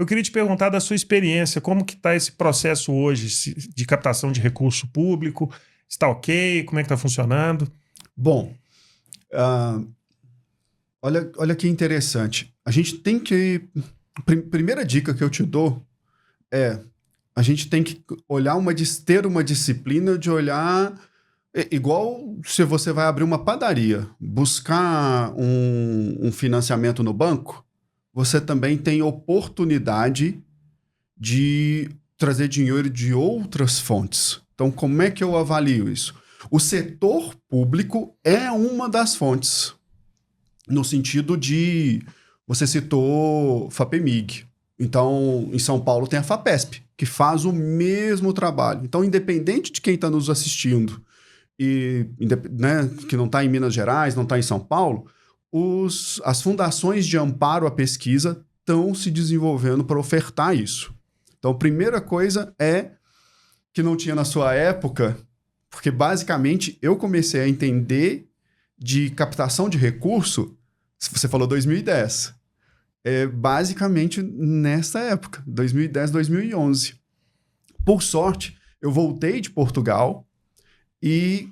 Eu queria te perguntar da sua experiência, como que está esse processo hoje de captação de recurso público? Está ok? Como é que está funcionando? Bom, olha que interessante. A gente tem que... Primeira dica que eu te dou é a gente tem que olhar ter uma disciplina de olhar... Igual se você vai abrir uma padaria, buscar um financiamento no banco, você também tem oportunidade de trazer dinheiro de outras fontes. Então, como é que eu avalio isso? O setor público é uma das fontes, no sentido de... Você citou FAPEMIG. Então, em São Paulo tem a FAPESP, que faz o mesmo trabalho. Então, independente de quem está nos assistindo, né, que não está em Minas Gerais, não está em São Paulo, as fundações de amparo à pesquisa estão se desenvolvendo para ofertar isso. Então, a primeira coisa é que não tinha na sua época, porque basicamente eu comecei a entender de captação de recurso, você falou 2010, basicamente nessa época, 2010, 2011. Por sorte, eu voltei de Portugal e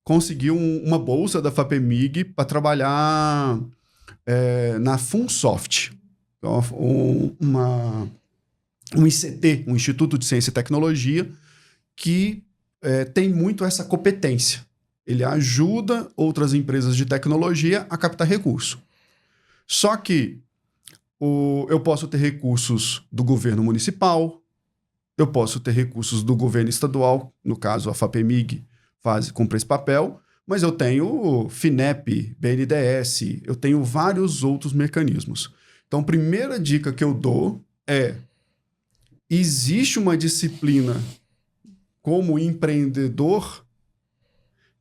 consegui uma bolsa da FAPEMIG para trabalhar na Funsoft, um ICT, um Instituto de Ciência e Tecnologia, que tem muito essa competência. Ele ajuda outras empresas de tecnologia a captar recurso. Só que eu posso ter recursos do governo municipal, eu posso ter recursos do governo estadual, no caso a FAPEMIG cumpre esse papel, mas eu tenho FINEP, BNDES, eu tenho vários outros mecanismos. Então, a primeira dica que eu dou é: existe uma disciplina como empreendedor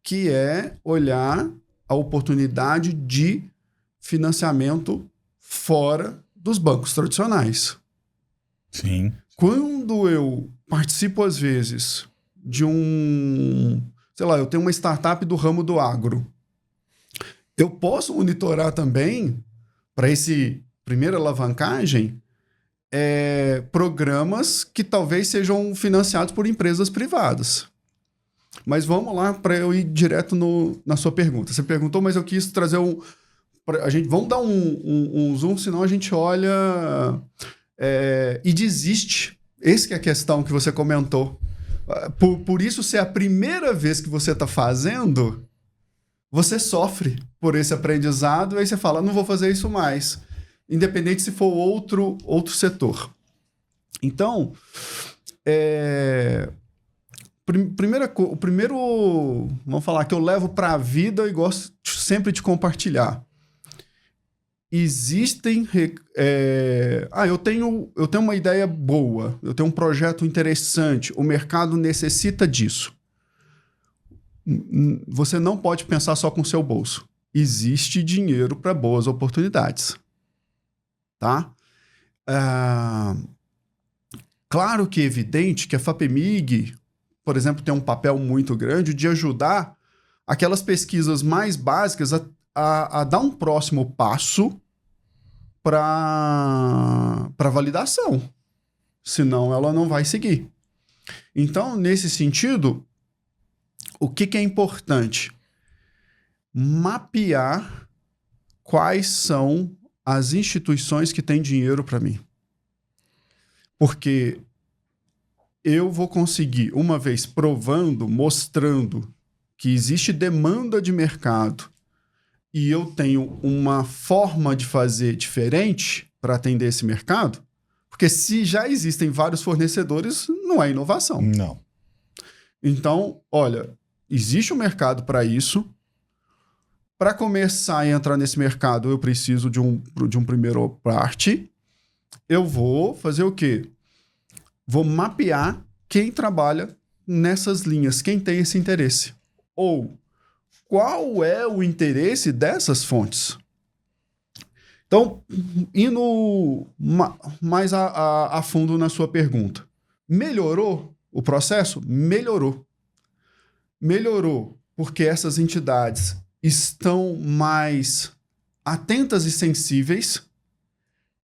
que é olhar a oportunidade de financiamento fora dos bancos tradicionais. Sim. Quando eu participo, às vezes, de eu tenho uma startup do ramo do agro, eu posso monitorar também, para esse primeira alavancagem, programas que talvez sejam financiados por empresas privadas. Mas vamos lá para eu ir direto na sua pergunta. Você perguntou, mas eu quis trazer vamos dar um zoom, senão a gente olha e desiste. Essa que é a questão que você comentou. Por isso ser a primeira vez que você está fazendo, você sofre por esse aprendizado, e aí você fala, não vou fazer isso mais. Independente se for outro setor. Então, o primeiro, vamos falar, que eu levo para a vida e gosto sempre de compartilhar. Existem... eu tenho uma ideia boa, eu tenho um projeto interessante, o mercado necessita disso. Você não pode pensar só com o seu bolso. Existe dinheiro para boas oportunidades. Tá? Claro que é evidente que a FAPEMIG, por exemplo, tem um papel muito grande de ajudar aquelas pesquisas mais básicas a dar um próximo passo para validação. Senão ela não vai seguir. Então, nesse sentido, o que é importante? Mapear quais são as instituições que têm dinheiro para mim. Porque eu vou conseguir, uma vez provando, mostrando que existe demanda de mercado e eu tenho uma forma de fazer diferente para atender esse mercado, porque se já existem vários fornecedores, não é inovação. Não. Então, olha, existe um mercado para isso. Para começar a entrar nesse mercado, eu preciso de um primeiro parte. Eu vou fazer o quê? Vou mapear quem trabalha nessas linhas, quem tem esse interesse. Ou qual é o interesse dessas fontes? Então, indo mais a fundo na sua pergunta. Melhorou o processo? Melhorou. Melhorou porque essas entidades estão mais atentas e sensíveis,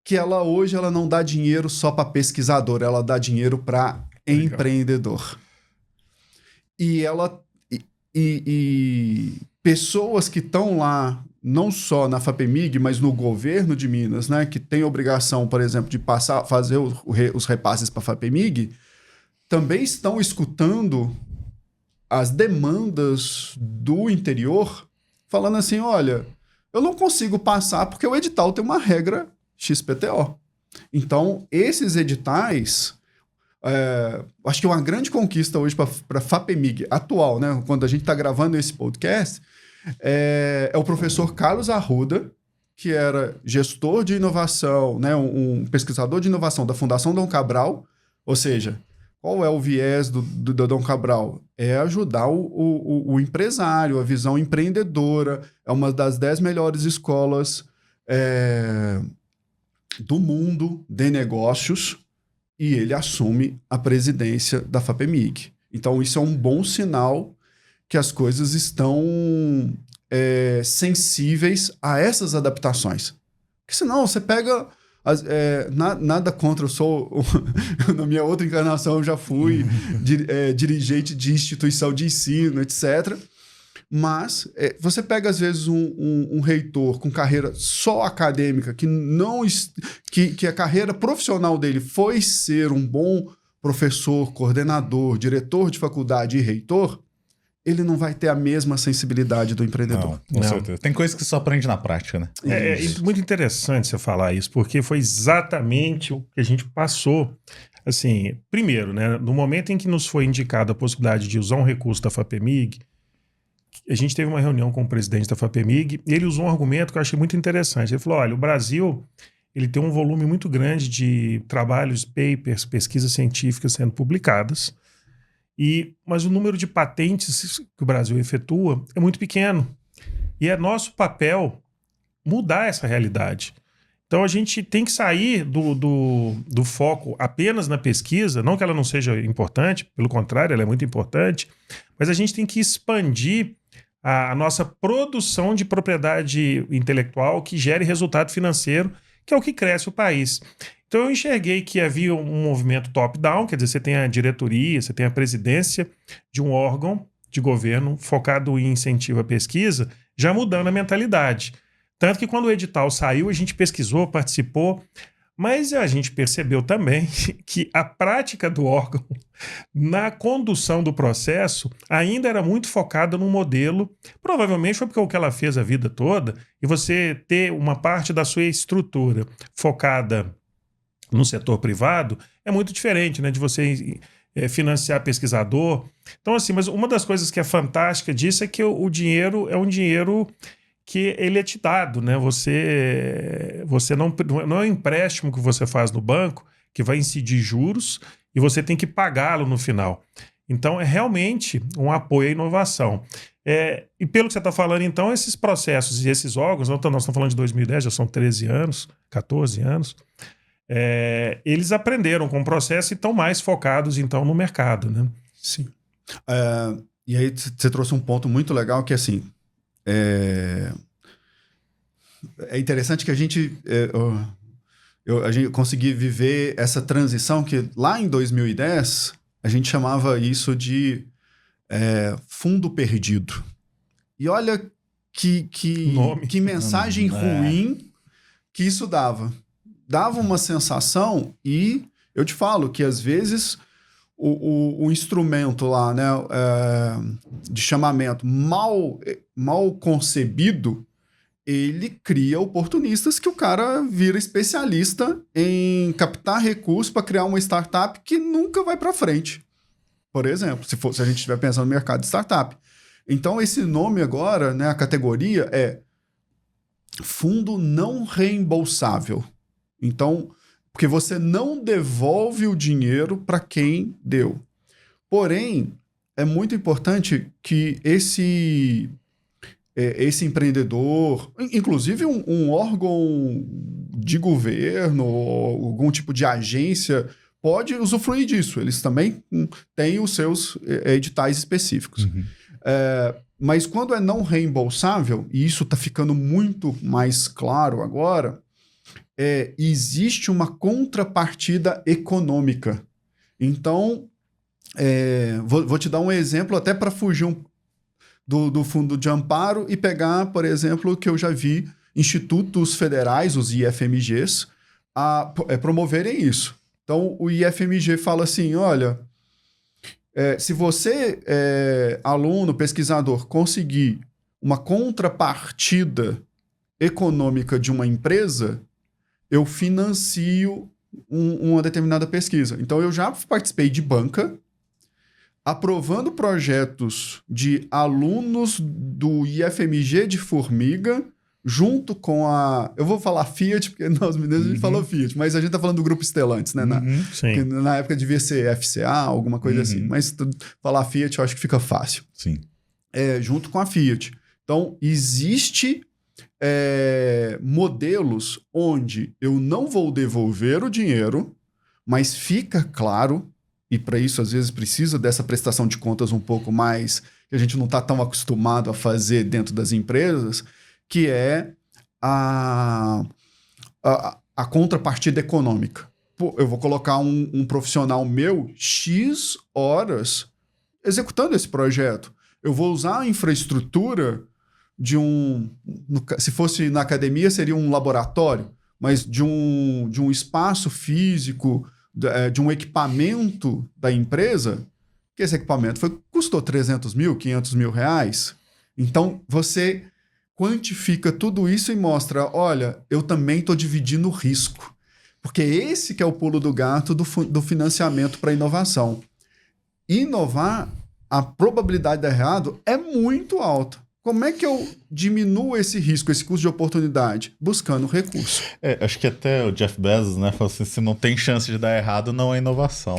que ela hoje ela não dá dinheiro só para pesquisador, ela dá dinheiro para empreendedor. E ela e pessoas que estão lá, não só na FAPEMIG, mas no governo de Minas, né, que tem obrigação, por exemplo, de fazer os repasses para a FAPEMIG, também estão escutando as demandas do interior, falando assim, olha, eu não consigo passar porque o edital tem uma regra XPTO. Então, esses editais, acho que uma grande conquista hoje para a FAPEMIG atual, né, quando a gente está gravando esse podcast, é o professor Carlos Arruda, que era gestor de inovação, né, um pesquisador de inovação da Fundação Dom Cabral, ou seja, qual é o viés do Dom Cabral? É ajudar o empresário, a visão empreendedora, é uma das 10 melhores escolas do mundo de negócios, e ele assume a presidência da FAPEMIG. Então, isso é um bom sinal que as coisas estão sensíveis a essas adaptações. Porque senão você pega... nada contra, eu sou... na minha outra encarnação eu já fui dirigente de instituição de ensino, etc. Mas você pega, às vezes, um reitor com carreira só acadêmica, que a carreira profissional dele foi ser um bom professor, coordenador, diretor de faculdade e reitor, ele não vai ter a mesma sensibilidade do empreendedor. Não, com certeza. Tem coisas que só aprende na prática, né? É muito interessante você falar isso, porque foi exatamente o que a gente passou. Assim, primeiro, né, no momento em que nos foi indicada a possibilidade de usar um recurso da FAPEMIG, a gente teve uma reunião com o presidente da FAPEMIG e ele usou um argumento que eu achei muito interessante. Ele falou, olha, o Brasil ele tem um volume muito grande de trabalhos, papers, pesquisas científicas sendo publicadas, mas o número de patentes que o Brasil efetua é muito pequeno. E é nosso papel mudar essa realidade. Então a gente tem que sair do foco apenas na pesquisa, não que ela não seja importante, pelo contrário, ela é muito importante, mas a gente tem que expandir a nossa produção de propriedade intelectual que gere resultado financeiro, que é o que cresce o país. Então eu enxerguei que havia um movimento top-down, quer dizer, você tem a diretoria, você tem a presidência de um órgão de governo focado em incentivo à pesquisa, já mudando a mentalidade. Tanto que quando o edital saiu, a gente pesquisou, participou, mas a gente percebeu também que a prática do órgão na condução do processo ainda era muito focada num modelo, provavelmente foi porque o que ela fez a vida toda, e você ter uma parte da sua estrutura focada no setor privado é muito diferente, né, de você financiar pesquisador. Então, assim, mas uma das coisas que é fantástica disso é que o dinheiro é um dinheiro que ele é te dado, né? Você não é um empréstimo que você faz no banco que vai incidir juros e você tem que pagá-lo no final. Então, é realmente um apoio à inovação. E pelo que você está falando, então, esses processos e esses órgãos, nós estamos falando de 2010, já são 13 anos, 14 anos, eles aprenderam com o processo e estão mais focados, então, no mercado, né? Sim. E aí você trouxe um ponto muito legal que, assim, é interessante que a gente consegui viver essa transição que lá em 2010 a gente chamava isso de fundo perdido. E olha que mensagem ruim que isso dava. Dava uma sensação e eu te falo que às vezes o instrumento lá, né, de chamamento mal concebido, ele cria oportunistas que o cara vira especialista em captar recursos para criar uma startup que nunca vai para frente. Por exemplo, se a gente estiver pensando no mercado de startup. Então, esse nome agora, né, a categoria é fundo não reembolsável. Então, porque você não devolve o dinheiro para quem deu. Porém, é muito importante que esse empreendedor, inclusive um órgão de governo ou algum tipo de agência, pode usufruir disso. Eles também têm os seus editais específicos. Uhum. Mas quando é não reembolsável, e isso está ficando muito mais claro agora, existe uma contrapartida econômica. Então, vou te dar um exemplo até para fugir do fundo de amparo e pegar, por exemplo, o que eu já vi institutos federais, os IFMGs, promoverem isso. Então, o IFMG fala assim, olha, se você, aluno, pesquisador, conseguir uma contrapartida econômica de uma empresa, eu financio uma determinada pesquisa. Então, eu já participei de banca, aprovando projetos de alunos do IFMG de Formiga, junto com eu vou falar Fiat, porque nós mineiros a gente falou Fiat, mas a gente tá falando do Grupo Stellantis, né? Sim. Na época devia ser FCA, alguma coisa assim. Mas falar Fiat eu acho que fica fácil. Sim. Junto com a Fiat. Então, existe modelos onde eu não vou devolver o dinheiro, mas fica claro, e para isso às vezes precisa dessa prestação de contas um pouco mais, que a gente não está tão acostumado a fazer dentro das empresas, que é a contrapartida econômica. Pô, eu vou colocar um profissional meu X horas executando esse projeto. Eu vou usar a infraestrutura se fosse na academia seria um laboratório, mas de um espaço físico, de um equipamento da empresa, que esse equipamento custou 300 mil, 500 mil reais. Então, você quantifica tudo isso e mostra, olha, eu também estou dividindo o risco. Porque esse que é o pulo do gato do financiamento para inovação. Inovar, a probabilidade de dar errado é muito alta. Como é que eu diminuo esse risco, esse custo de oportunidade? Buscando recurso. Acho que até o Jeff Bezos, né, falou assim, se não tem chance de dar errado, não é inovação.